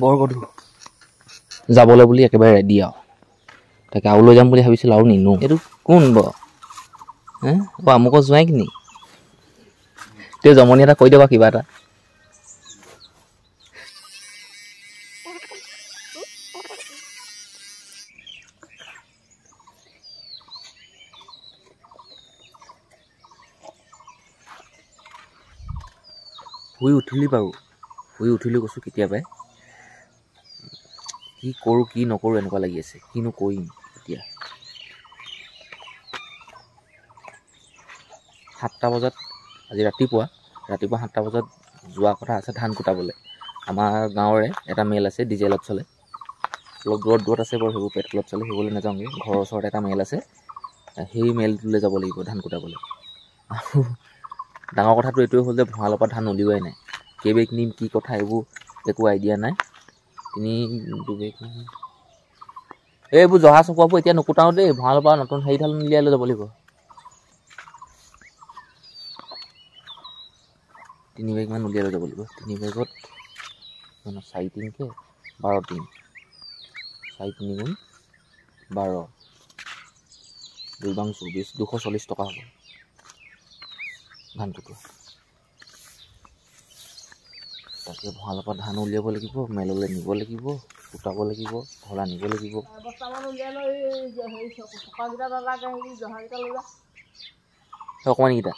বৰ গধু যাবলৈ বুলি একেবাৰে ৰেডি আৰু তাকে আৰু লৈ যাম বুলি ভাবিছিলোঁ আৰু নিনো এইটো কোন বৰ আমুকৰ জোঁৱাইক নি তেওঁ জমনি এটা কৈ দিবা কিবা এটা শুই উঠিলি বাৰু শুই উঠিলি কৈছোঁ কেতিয়াবাই কি কৰোঁ কি নকৰোঁ এনেকুৱা লাগি আছে কিনো কৰিম এতিয়া 7টা বজাত আজি ৰাতিপুৱা 7টা বজাত যোৱা কথা আছে ধান কুটাবলৈ আমাৰ গাঁৱৰে এটা মেল আছে ডিজেলত চলে অলপ দূৰত আছে বাৰু সেইবোৰ পেট্ৰলত চলে সেইবলৈ নাযাওঁগৈ ঘৰৰ ওচৰত এটা মেল আছে সেই মেলটোলৈ যাব লাগিব ধান কুটাবলৈ আৰু ডাঙৰ কথাটো এইটোৱে হ'ল যে ভঁৰালৰ পৰা ধান উলিওৱাই নাই কেইবেগ নিম কি কথা এইবোৰ একো আইডিয়া নাই 2 বেগ এইবোৰ জহা চকুৱাবোৰ এতিয়া নুকুটাওঁ দেই ভঁৰালৰ পৰা নতুন হেৰিডাল উলিয়াই লৈ যাব লাগিব 3 বেগ মান উলিয়াই লৈ যাব লাগিব 3 বেগত 4 তিনকে 12 টিন 4 3 গুণ 12 2 বাং 24 240 টকা হ'ব ধান কুটোৱা তাকে ভঁৰালৰ পৰা ধান উলিয়াব লাগিব মেললৈ নিব লাগিব কুটাব লাগিব ঢলা নিব লাগিব অকণমানকেইটা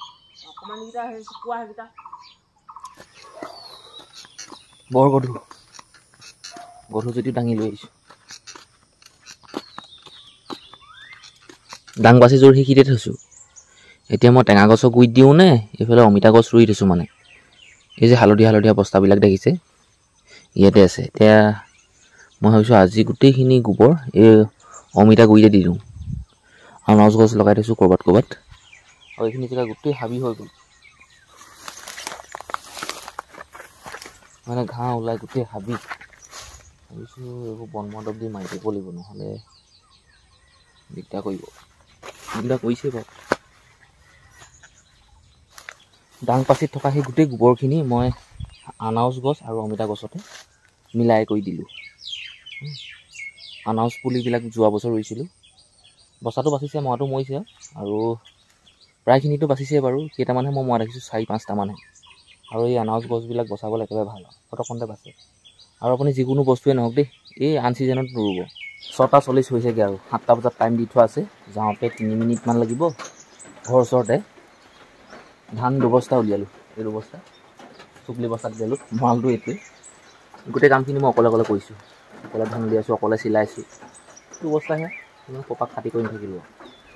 বৰ গধু যদিও দাঙি লৈ আহিছোঁ ডাং বাচি জোৰ শিকিতে থৈছোঁ এতিয়া মই টেঙা গছৰ গুৰিত দিওঁ নে এইফালে অমিতা গছ ৰুই থৈছোঁ মানে এই যে হালধীয়া বস্তাবিলাক দেখিছে ইয়াতে আছে এতিয়া মই ভাবিছোঁ আজি গোটেইখিনি গোবৰ এই অমিতা গুৰিতে দি দিওঁ আৰু নজ গছ লগাই থৈছোঁ ক'ৰবাত আৰু এইখিনি জেগা গোটেই হাবি হৈ গ'ল মানে ঘাঁহ ওলাই গোটেই হাবি ভাবিছোঁ এইবোৰ বন মদব দি মাৰি দিব লাগিব নহ'লে দিগদাৰ কৰিছে বাৰু ডাং পাচিত থকা সেই গোটেই গোবৰখিনি মই আনাউচ গছ আৰু অমিতা গছতে মিলাই কৰি দিলোঁ আনাউচ পুলিবিলাক যোৱা বছৰ ৰুইছিলোঁ বচাটো বাচিছে মৰাটো মৰিছে আৰু প্ৰায়খিনিতো বাচিছে বাৰু কেইটামানহে মই মৰা দেখিছোঁ 4-5টামানহে আৰু এই আনাউচ গছবিলাক বচাবলৈ একেবাৰে ভাল ফটকতে বাচে আৰু আপুনি যিকোনো বস্তুৱে নহওক দেই এই আন চিজনত নুৰুব 6:40 হৈছেগৈ আৰু 7টা বজাত টাইম দি থোৱা আছে যাওঁতে 3 মিনিটমান লাগিব ঘৰ ওচৰতে ধান 2 বস্তা উলিয়ালোঁ এই 2 বস্তা চুকলি বস্তাত দিলোঁ ভঁৰালটো এইটোৱে গোটেই কামখিনি মই অকলে কৰিছোঁ অকলে ধান উলিয়াইছোঁ অকলে চিলাইছোঁ 2 বস্তাহে কপাক কাটি কৰি নাথাকিলোঁ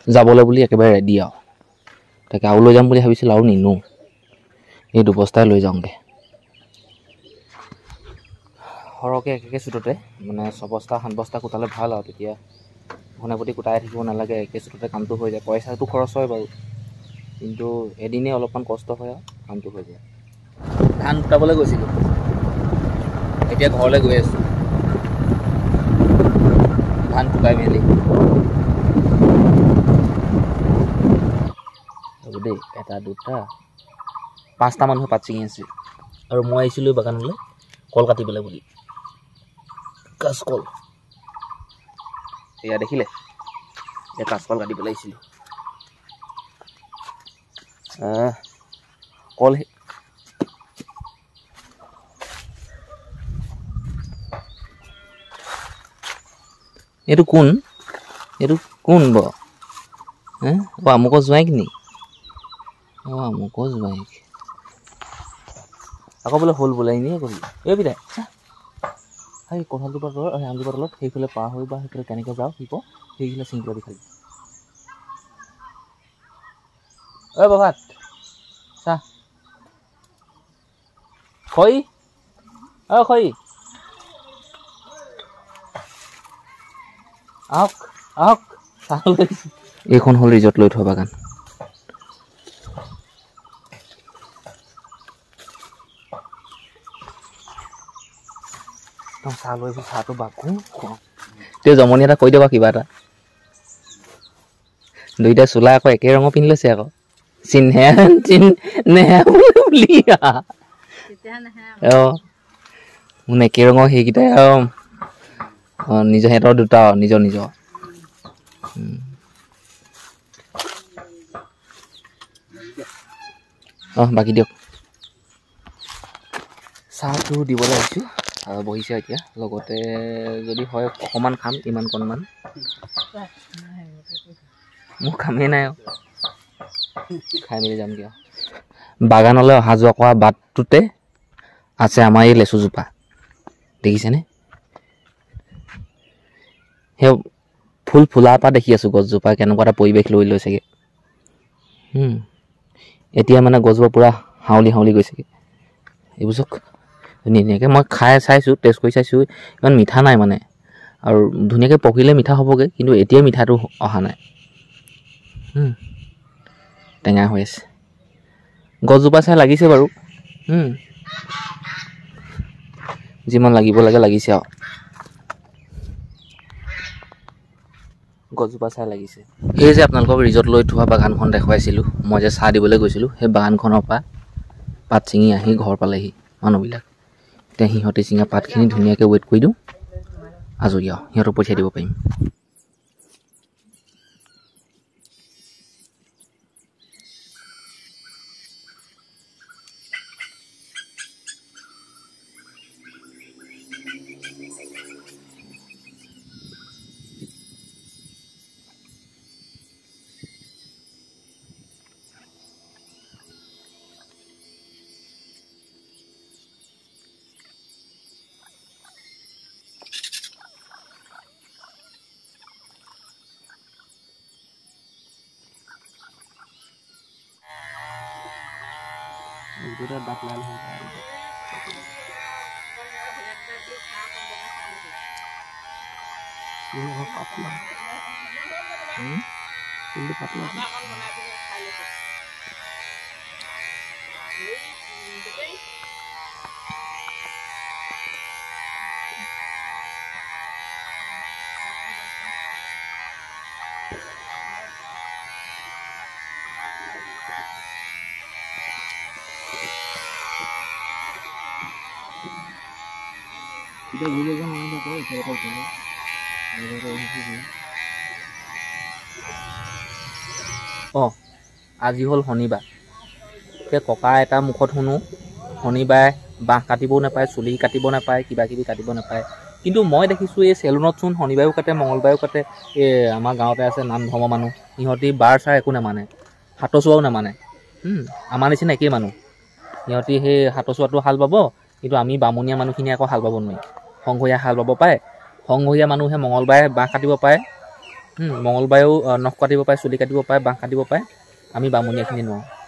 যাবলৈ বুলি একেবাৰে ৰেডি আৰু তাকে আৰু লৈ যাম বুলি ভাবিছিলোঁ আৰু নিনো এই 2 বস্তাই লৈ যাওঁগৈ সৰহকৈ একে চুটতে মানে 6 বস্তা 7 বস্তা কুটালে ভাল আৰু তেতিয়া ঘনে প্ৰতি কুটাই থাকিব নালাগে একে চুটতে কামটো হৈ যায় পইচাটো খৰচ হয় বাৰু কিন্তু এদিনে অলপমান কষ্ট হয় আৰু কামটো হৈ যায় ধান কুটাবলৈ গৈছিলোঁ এতিয়া ঘৰলৈ গৈ আছোঁ ধান কুটাই মেলি দেই 1 2 5টা মানুহে পাত ছিঙি আছে আৰু মই আহিছিলোঁ বাগানলৈ কল কাটিবলৈ বুলি কাঁচকল এয়া দেখিলে এতিয়া কাঁচকল কাটিবলৈ আহিছিলোঁ কল এইটো কোন বৰ আমুকৰ জোঁৱাইক নি আমুকৰ জোঁৱাইক আকৌ বোলে হ'ল বোলে এনেই কৰিলোঁ এই বিদায় সেই কঁঠালজোপা তলত আমজোপা তলত সেইফালে পাৰ হৈ বা সেইফালে কেনেকৈ যাওঁ শিক সেইফালে চিংকলা দি খালি প্ৰভাত চাহ খৰি খৰি আহক চাহ লৈ এইখন হ'ল ৰিজৰ্ট লৈ থোৱা বাগান চাহ লৈ চাহটো বাকো তেওঁ জমনি এটা কৈ দিবা কিবা এটা দুইটা চোলা আকৌ একে ৰঙৰ পিন্ধি লৈছে আকৌ মোৰ একে ৰঙৰ সেইকেইটাই আৰু নিজৰ সিহঁতৰ দুটা নিজৰ নিজৰ বাকী দিয়ক চাহটো দিবলৈ আহিছোঁ বহিছে এতিয়া লগতে যদি হয় অকণমান খাম ইমান কণমান মোৰ কামেই নাই খাই মেলি যাম দিয়া বাগানলৈ অহা যোৱা কৰা বাটটোতে আছে আমাৰ এই লেচুজোপা দেখিছেনে সেই ফুল ফুলাৰ পৰা দেখি আছোঁ গছজোপা কেনেকুৱা এটা পৰিৱেশ লৈ লৈছেগৈ এতিয়া মানে গছজোপা পূৰা হাউলি হাউলি গৈছেগৈ এইবোৰ চাওক ধুনীয়াকৈ মই খাই চাইছোঁ টেষ্ট কৰি চাইছোঁ ইমান মিঠা নাই মানে আৰু ধুনীয়াকৈ পকিলে মিঠা হ'বগৈ কিন্তু এতিয়া মিঠাটো অহা নাই টেঙা হৈ আছে গছজোপা চাই লাগিছে বাৰু যিমান লাগিব লাগে লাগিছে আৰু গছজোপা চাই লাগিছে এই যে আপোনালোকক ৰিজৰ্ট লৈ থোৱা বাগানখন দেখুৱাইছিলোঁ মই যে চাহ দিবলৈ গৈছিলোঁ সেই বাগানখনৰ পৰা পাত ছিঙি আহি ঘৰ পালেহি মানুহবিলাক এতিয়া সিহঁতে ছিঙা পাতখিনি ধুনীয়াকৈ ৱেইট কৰি দিওঁ আজৰি আৰু সিহঁতক পঠিয়াই দিব পাৰিম দাঁত লাল হৈ যায় পাতলা পাতলা আজি হ'ল শনিবাৰ এতিয়া ককা এটা মুখত শুনো শনিবাৰে বাঁহ কাটিবও নাপায় চুলি কাটিব নাপায় কিবা কিবি কাটিব নাপায় কিন্তু মই দেখিছোঁ এই চেলুনতচোন শনিবাৰেও কাটে মঙলবাৰেও কাটে এই আমাৰ গাঁৱতে আছে নাম ধৰ্মৰ মানুহ সিহঁতি বাৰ চাৰ একো নামানে সাতচোৱাও নামানে আমাৰ নিচিনা একেই মানুহ সিহঁতি সেই সাতচোৱাটো হাল বাব কিন্তু আমি বামুণীয়া মানুহখিনিয়ে আকৌ হাল বাব নোৱাৰি সংঘৰীয়া হাল বাব পাৰে সংঘৰীয়া মানুহে মঙলবাৰে বাঁহ কাটিব পাৰে মঙলবাৰেও নখ কাটিব পাৰে চুলি কাটিব পাৰে বাঁহ কাটিব পাৰে আমি বামুণীয়াখিনি নোৱাৰোঁ